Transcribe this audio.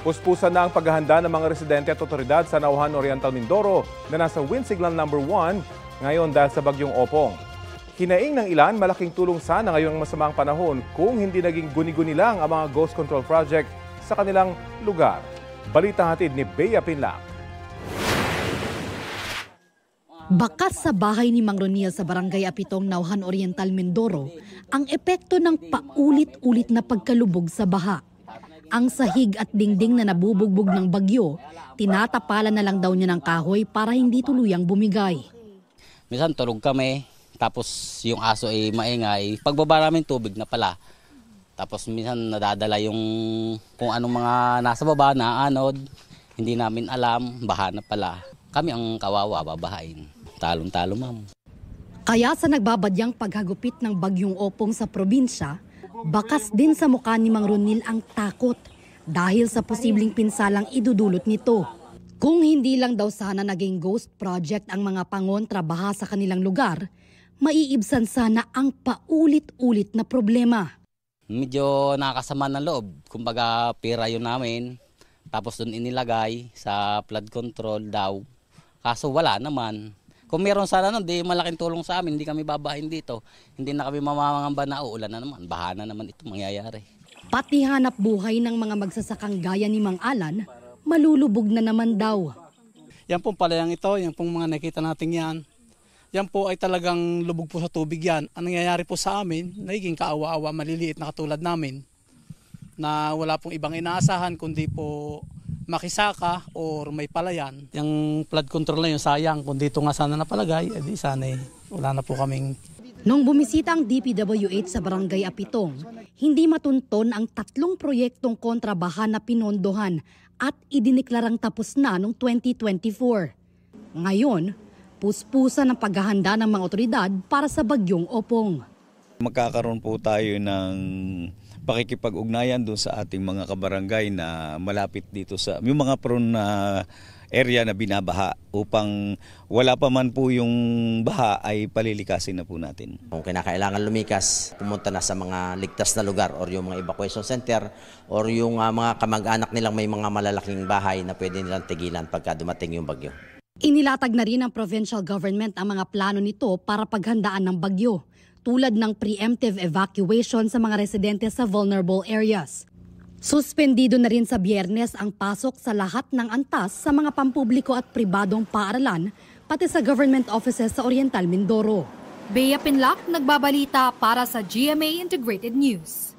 Puspusan na ang paghahanda ng mga residente at otoridad sa Nauhan Oriental Mindoro na nasa wind signal number 1 ngayon dahil sa bagyong Opong. Hinaing ng ilan, malaking tulong sana ngayong masamang panahon kung hindi naging guni-guni lang ang mga ghost control project sa kanilang lugar. Balita hatid ni Bea Pinlac. Bakas sa bahay ni Mang Ronil sa Barangay Apitong, Nauhan Oriental, Mindoro, ang epekto ng paulit-ulit na pagkalubog sa baha. Ang sahig at dingding na nabubugbog ng bagyo, tinatapalan na lang daw niya ng kahoy para hindi tuluyang bumigay. Minsan tulog kami, tapos yung aso ay maingay. Pagbaba namin tubig na pala. Tapos minsan nadadala yung kung anong mga nasa baba na anod, hindi namin alam, baha na pala. Kami ang kawawa, babahain. Talong-talo, ma'am. Kaya sa nagbabadyang paghagupit ng bagyong Opong sa probinsya, bakas din sa mukha ni Mang Ronil ang takot dahil sa posibleng pinsalang idudulot nito. Kung hindi lang daw sana naging ghost project ang mga pangontrabaha sa kanilang lugar, maiibsan sana ang paulit-ulit na problema. Medyo nakakasama ng loob. Kumbaga pira yun namin, tapos doon inilagay sa flood control daw. Kaso wala naman. Kung meron sana nun, di malaking tulong sa amin, hindi kami babahin dito. Hindi na kami mamamangamba na uulan na naman, baha na naman ito mangyayari. Pati hanap buhay ng mga magsasakang gaya ni Mang Alan, malulubog na naman daw. Yan pong palayang ito, yan pong mga nakita natin yan. Yan po ay talagang lubog po sa tubig yan. Ang nangyayari po sa amin, nagiging kaawa-awa, maliliit na katulad namin, na wala pong ibang inaasahan kundi po makisaka or may palayan. Yung flood control na yun, sayang. Kung dito nga sana napalagay, edi sana wala na po kaming... Nung bumisita ang DPWH sa Barangay Apitong, hindi matunton ang 3 proyektong kontrabaha na pinondohan at idiniklarang tapos na noong 2024. Ngayon, puspusan ang paghahanda ng mga otoridad para sa bagyong Opong. Magkakaroon po tayo ng pakikipag-ugnayan doon sa ating mga kabarangay na malapit dito sa yung mga prone na area na binabaha upang wala pa man po yung baha ay palilikasin na po natin. Kung kinakailangan lumikas, pumunta na sa mga ligtas na lugar or yung mga evacuation center or yung mga kamag-anak nilang may mga malalaking bahay na pwede nilang tigilan pagka dumating yung bagyo. Inilatag na rin ng provincial government ang mga plano nito para paghandaan ng bagyo, tulad ng preemptive evacuation sa mga residente sa vulnerable areas. Suspendido na rin sa Biyernes ang pasok sa lahat ng antas sa mga pampubliko at pribadong paaralan, pati sa government offices sa Oriental Mindoro. Bea Pinlac, nagbabalita para sa GMA Integrated News.